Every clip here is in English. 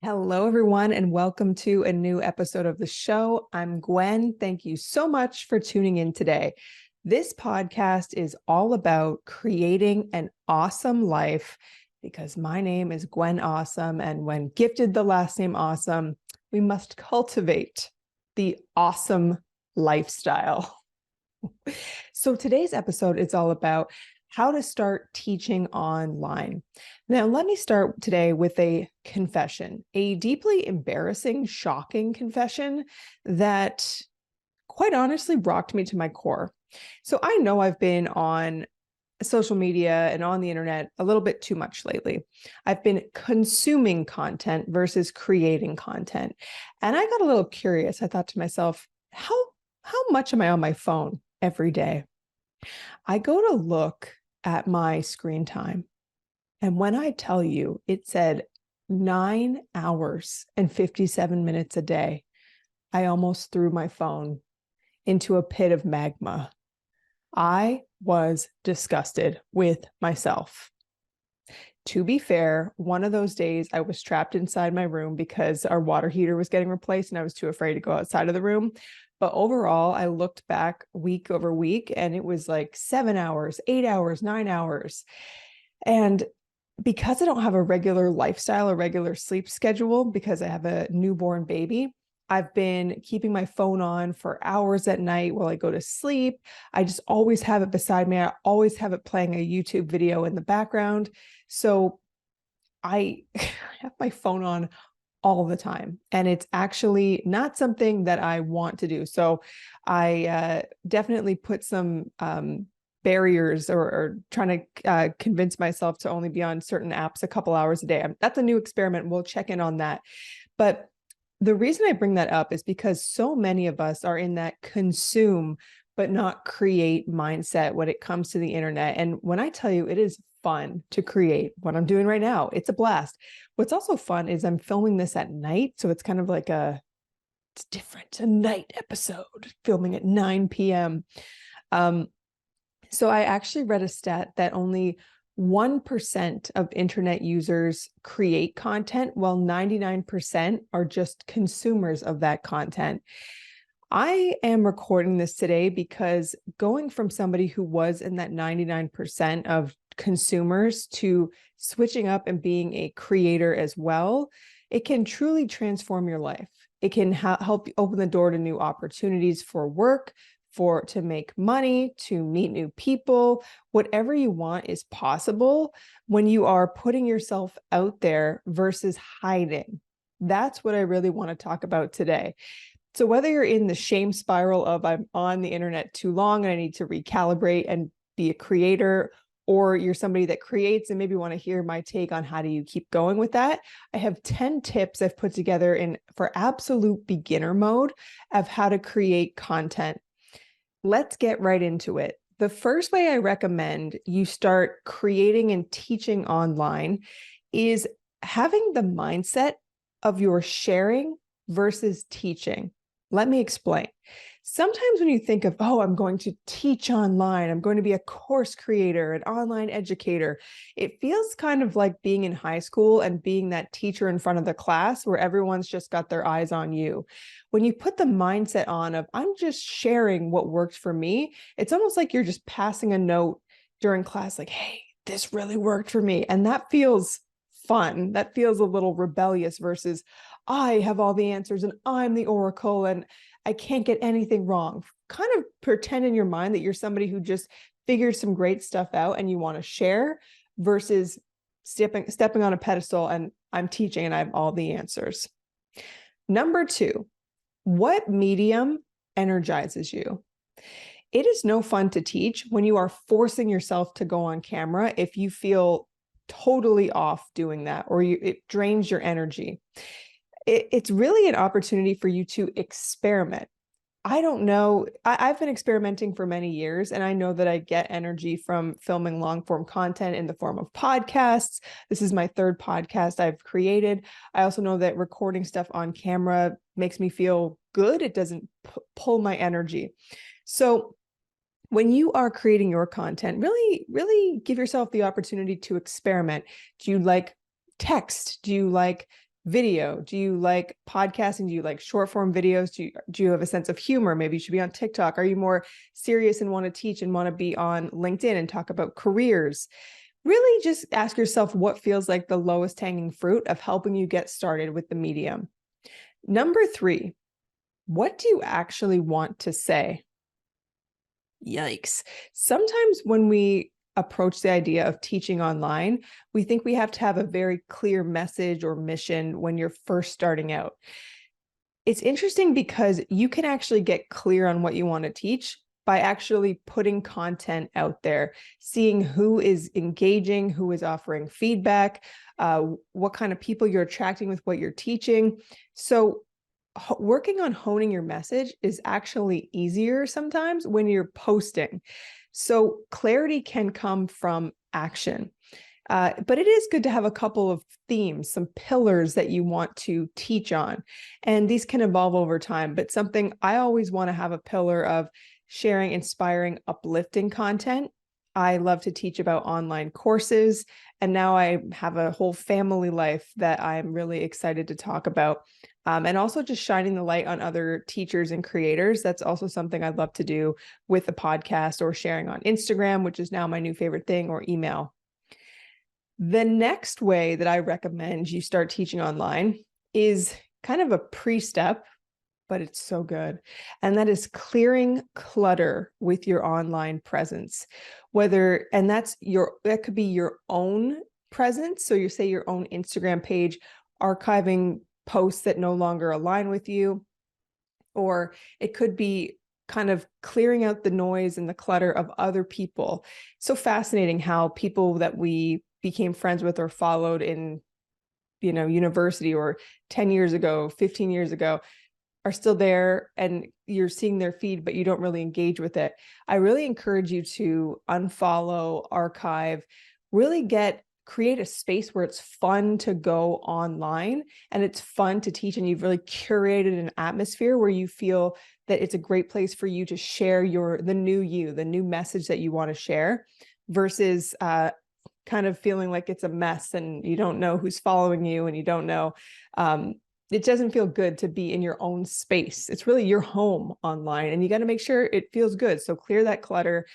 Hello, everyone, and welcome to a new episode of the show. I'm Gwen. Thank you so much for tuning in today. This podcast is all about creating an awesome life because my name is Gwen Aussem, and when gifted the last name Aussem, we must cultivate the awesome lifestyle. So today's episode is all about how to start teaching online. Now, let me start today with a confession, a deeply embarrassing, shocking confession that quite honestly rocked me to my core. So I know I've been on social media and on the internet a little bit too much lately. I've been consuming content versus creating content. And I got a little curious. I thought to myself, how much am I on my phone every day? I go to look at my screen time. And when I tell you, it said 9 hours and 57 minutes a day, I almost threw my phone into a pit of magma. I was disgusted with myself. To be fair, one of those days I was trapped inside my room because our water heater was getting replaced and I was too afraid to go outside of the room. But overall, I looked back week over week and it was like 7 hours, 8 hours, 9 hours. And because I don't have a regular lifestyle, a regular sleep schedule, because I have a newborn baby, I've been keeping my phone on for hours at night while I go to sleep. I just always have it beside me. I always have it playing a YouTube video in the background. So I have my phone on all the time. And it's actually not something that I want to do. So I definitely put some barriers or trying to convince myself to only be on certain apps a couple hours a day. That's a new experiment. We'll check in on that. But the reason I bring that up is because so many of us are in that consume but not create mindset when it comes to the internet. And when I tell you it is fun to create what I'm doing right now, it's a blast. What's also fun is I'm filming this at night. So it's kind of like it's different, a night episode, filming at 9 p.m. So I actually read a stat that only 1% of internet users create content, while 99% are just consumers of that content. I am recording this today because going from somebody who was in that 99% of consumers to switching up and being a creator as well, it can truly transform your life. It can help open the door to new opportunities for work, to make money, to meet new people. Whatever you want is possible when you are putting yourself out there versus hiding. That's what I really want to talk about today. So whether you're in the shame spiral of I'm on the internet too long and I need to recalibrate and be a creator, or you're somebody that creates and maybe want to hear my take on how do you keep going with that, I have 10 tips I've put together for absolute beginner mode of how to create content. Let's get right into it. The first way I recommend you start creating and teaching online is having the mindset of your sharing versus teaching. Let me explain. Sometimes when you think of, oh, I'm going to teach online, I'm going to be a course creator, an online educator, it feels kind of like being in high school and being that teacher in front of the class where everyone's just got their eyes on you. When you put the mindset on of, I'm just sharing what works for me, it's almost like you're just passing a note during class, like, hey, this really worked for me. And that feels fun. That feels a little rebellious versus I have all the answers and I'm the oracle and I can't get anything wrong. Kind of pretend in your mind that you're somebody who just figured some great stuff out and you want to share versus stepping on a pedestal and I'm teaching and I have all the answers. Number 2, what medium energizes you? It is no fun to teach when you are forcing yourself to go on camera if you feel totally off doing that or it drains your energy. It's really an opportunity for you to experiment. I don't know. I've been experimenting for many years, and I know that I get energy from filming long form content in the form of podcasts. This is my 3rd podcast I've created. I also know that recording stuff on camera makes me feel good. It doesn't pull my energy. So when you are creating your content, really, really give yourself the opportunity to experiment. Do you like text? Do you like video? Do you like podcasting? Do you like short form videos? Do you have a sense of humor? Maybe you should be on TikTok. Are you more serious and want to teach and want to be on LinkedIn and talk about careers? Really just ask yourself what feels like the lowest hanging fruit of helping you get started with the medium. Number 3, what do you actually want to say? Yikes. Sometimes when we approach the idea of teaching online, we think we have to have a very clear message or mission when you're first starting out. It's interesting because you can actually get clear on what you want to teach by actually putting content out there, seeing who is engaging, who is offering feedback, what kind of people you're attracting with what you're teaching. So working on honing your message is actually easier sometimes when you're posting. So clarity can come from action. But it is good to have a couple of themes, some pillars that you want to teach on. And these can evolve over time. But something I always want to have a pillar of sharing, inspiring, uplifting content. I love to teach about online courses. And now I have a whole family life that I'm really excited to talk about. And also just shining the light on other teachers and creators. That's also something I'd love to do with the podcast or sharing on Instagram, which is now my new favorite thing, or email. The next way that I recommend you start teaching online is kind of a pre-step, but it's so good. And that is clearing clutter with your online presence. That could be your own presence. So you say your own Instagram page, archiving posts that no longer align with you, or it could be kind of clearing out the noise and the clutter of other people. So fascinating how people that we became friends with or followed in, university or 10 years ago, 15 years ago, are still there, and you're seeing their feed, but you don't really engage with it. I really encourage you to unfollow, archive, really create a space where it's fun to go online and it's fun to teach, and you've really curated an atmosphere where you feel that it's a great place for you to share the new message that you want to share, versus kind of feeling like it's a mess and you don't know who's following you, and you don't know, it doesn't feel good to be in your own space. It's really your home online, and you got to make sure it feels good. So clear that clutter.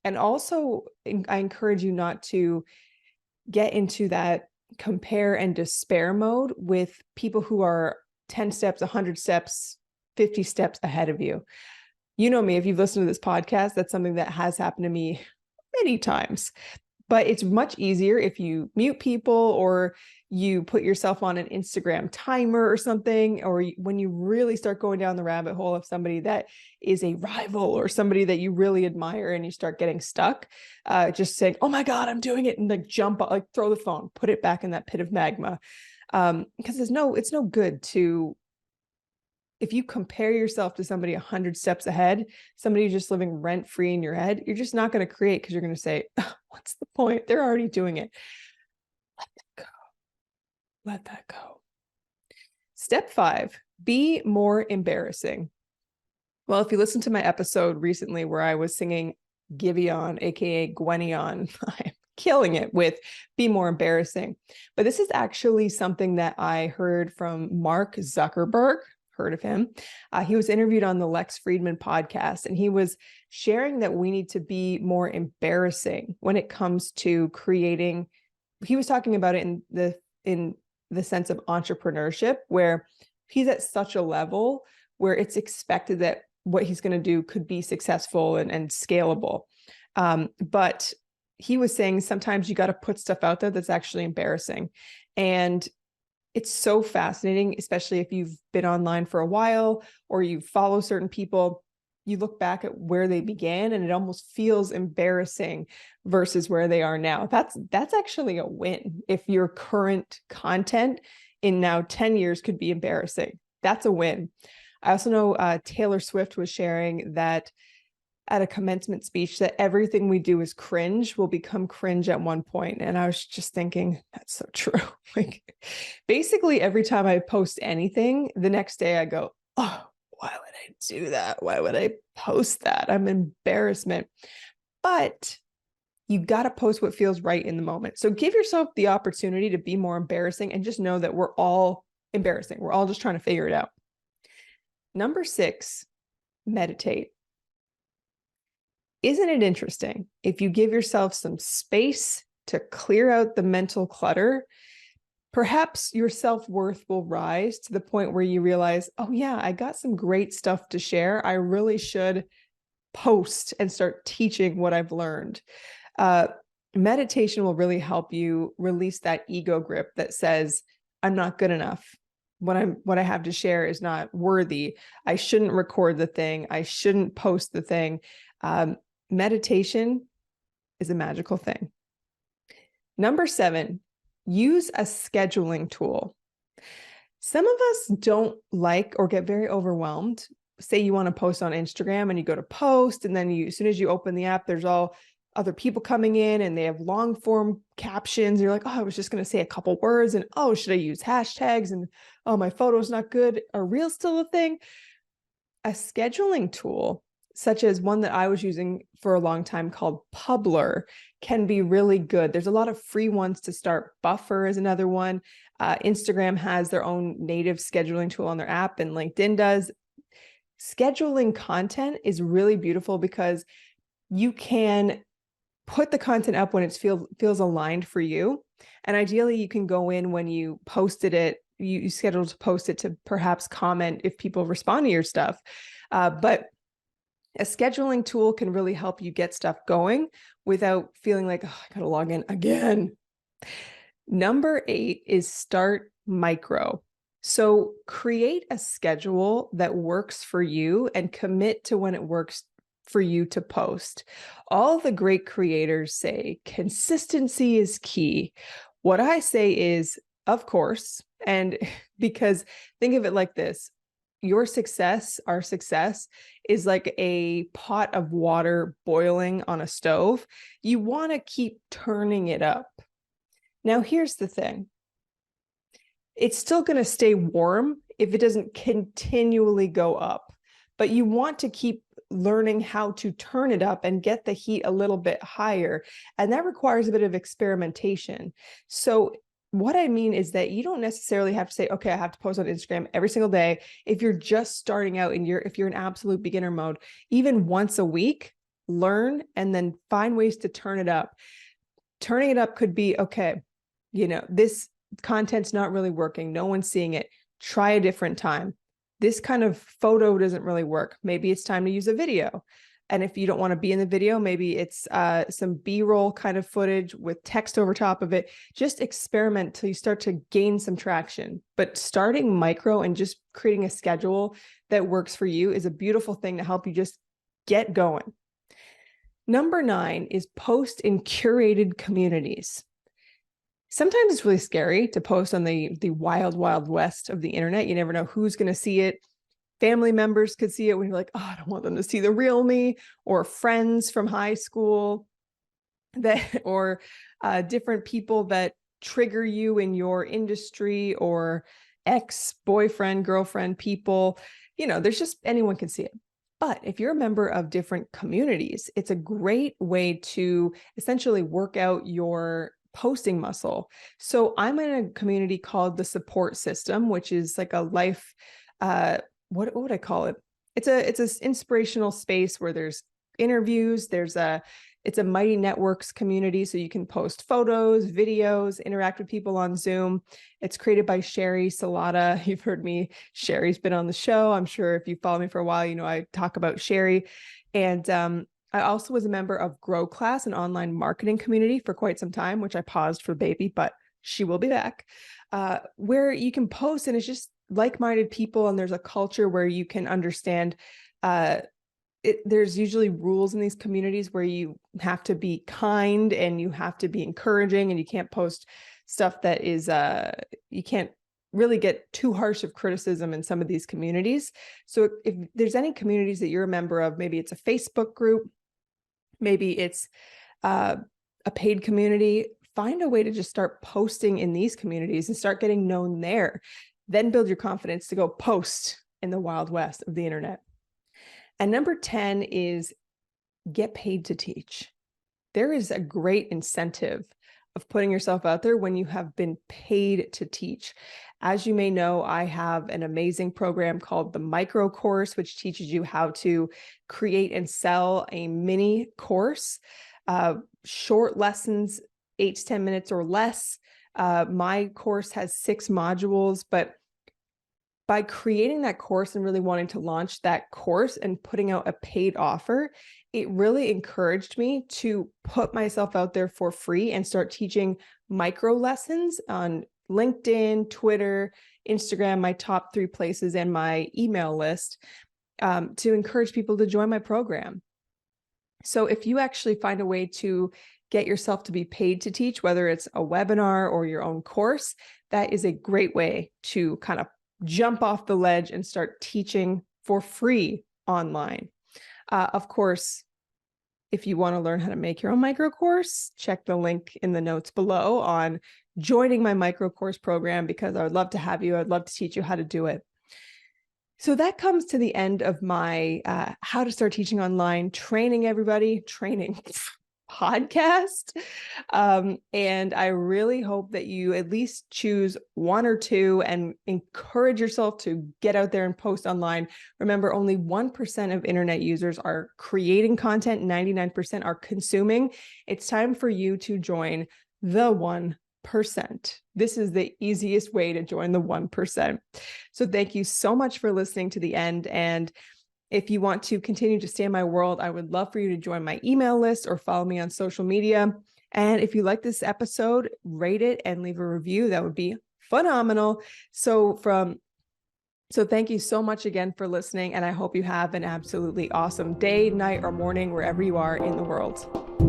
And also, I encourage you not to get into that compare and despair mode with people who are 10 steps, 100 steps, 50 steps ahead of you. You know me, if you've listened to this podcast, that's something that has happened to me many times. But it's much easier if you mute people, or you put yourself on an Instagram timer or something, or when you really start going down the rabbit hole of somebody that is a rival or somebody that you really admire, and you start getting stuck, just saying, oh my God, I'm doing it, and like jump, like throw the phone, put it back in that pit of magma. Because it's no good to, if you compare yourself to somebody 100 steps ahead, somebody who's just living rent free in your head, you're just not going to create, because you're going to say, oh, what's the point? They're already doing it. Let that go. Let that go. Step 5, be more embarrassing. Well, if you listen to my episode recently where I was singing Giveon, aka Gwen, I'm killing it with be more embarrassing. But this is actually something that I heard from Mark Zuckerberg. Heard of him. He was interviewed on the Lex Friedman podcast, and he was sharing that we need to be more embarrassing when it comes to creating. He was talking about it in the sense of entrepreneurship, where he's at such a level where it's expected that what he's going to do could be successful and scalable. But he was saying sometimes you got to put stuff out there that's actually embarrassing. And it's so fascinating, especially if you've been online for a while or you follow certain people. You look back at where they began and it almost feels embarrassing versus where they are now. That's actually a win. If your current content in now 10 years could be embarrassing, that's a win. I also know Taylor Swift was sharing that at a commencement speech, that everything we do is cringe will become cringe at one point. And I was just thinking, that's so true. Like, basically every time I post anything, the next day I go, oh, why would I do that? Why would I post that? I'm embarrassment. But you got to post what feels right in the moment. So give yourself the opportunity to be more embarrassing, and just know that we're all embarrassing. We're all just trying to figure it out. Number 6, meditate. Isn't it interesting? If you give yourself some space to clear out the mental clutter, perhaps your self-worth will rise to the point where you realize, oh yeah, I got some great stuff to share. I really should post and start teaching what I've learned. Meditation will really help you release that ego grip that says, I'm not good enough. What I have to share is not worthy. I shouldn't record the thing. I shouldn't post the thing. Meditation is a magical thing. Number 7, use a scheduling tool. Some of us don't like or get very overwhelmed. Say you want to post on Instagram and you go to post, and then as soon as you open the app, there's all other people coming in and they have long form captions. You're like, oh, I was just going to say a couple words, and oh, should I use hashtags? And oh, my photo's not good. Are reels still a thing? A scheduling tool, such as one that I was using for a long time called Publer, can be really good. There's a lot of free ones to start. Buffer is another one. Instagram has their own native scheduling tool on their app, and LinkedIn does. Scheduling content is really beautiful because you can put the content up when it feels aligned for you. And ideally, you can go in when you posted it, you schedule to post it, to perhaps comment if people respond to your stuff. But a scheduling tool can really help you get stuff going without feeling like, oh, I got to log in again. Number 8 is start micro. So create a schedule that works for you and commit to when it works for you to post. All the great creators say consistency is key. What I say is, of course, and because think of it like this, your success, our success, is like a pot of water boiling on a stove. You want to keep turning it up. Now, here's the thing. It's still going to stay warm if it doesn't continually go up, but you want to keep learning how to turn it up and get the heat a little bit higher. And that requires a bit of experimentation. So what I mean is that you don't necessarily have to say, okay, I have to post on Instagram every single day. If you're just starting out and if you're in absolute beginner mode, even once a week, learn and then find ways to turn it up. Turning it up could be, okay, this content's not really working. No one's seeing it. Try a different time. This kind of photo doesn't really work. Maybe it's time to use a video. And if you don't want to be in the video, maybe it's some B-roll kind of footage with text over top of it. Just experiment till you start to gain some traction. But starting micro and just creating a schedule that works for you is a beautiful thing to help you just get going. Number 9 is post in curated communities. Sometimes it's really scary to post on the wild, wild west of the internet. You never know who's going to see it. Family members could see it when you're like, oh, I don't want them to see the real me, or friends from high school or different people that trigger you in your industry, or ex-boyfriend, girlfriend people. There's just anyone can see it. But if you're a member of different communities, it's a great way to essentially work out your posting muscle. So I'm in a community called the Support System, which is like a life, what would I call it? It's an inspirational space where there's interviews. It's a Mighty Networks community. So you can post photos, videos, interact with people on Zoom. It's created by Sherry Salata. You've heard me. Sherry's been on the show. I'm sure if you follow me for a while, I talk about Sherry. And I also was a member of Grow Class, an online marketing community, for quite some time, which I paused for baby, but she will be back, where you can post and it's just like-minded people. And there's a culture where you can understand, there's usually rules in these communities where you have to be kind and you have to be encouraging, and you can't post stuff that is, you can't really get too harsh of criticism in some of these communities. So if there's any communities that you're a member of, maybe it's a Facebook group, maybe it's a paid community, find a way to just start posting in these communities and start getting known there. Then build your confidence to go post in the Wild West of the internet. And number 10 is get paid to teach. There is a great incentive of putting yourself out there when you have been paid to teach. As you may know, I have an amazing program called the Micro Course, which teaches you how to create and sell a mini course, short lessons, 8 to 10 minutes or less. My course has 6 modules, but by creating that course and really wanting to launch that course and putting out a paid offer, it really encouraged me to put myself out there for free and start teaching micro lessons on LinkedIn, Twitter, Instagram, my top 3 places, and my email list, to encourage people to join my program. So if you actually find a way to get yourself to be paid to teach, whether it's a webinar or your own course, that is a great way to kind of jump off the ledge and start teaching for free online. Of course, if you want to learn how to make your own micro course, check the link in the notes below on joining my micro course program, because I would love to have you. I'd love to teach you how to do it. So that comes to the end of my how to start teaching online training, everybody, training podcast. And I really hope that you at least choose 1 or 2 and encourage yourself to get out there and post online. Remember, only 1% of internet users are creating content, 99% are consuming. It's time for you to join the 1%. This is the easiest way to join the 1%. So thank you so much for listening to the end. And if you want to continue to stay in my world, I would love for you to join my email list or follow me on social media. And if you like this episode, rate it and leave a review. That would be phenomenal. So thank you so much again for listening. And I hope you have an absolutely awesome day, night, or morning, wherever you are in the world.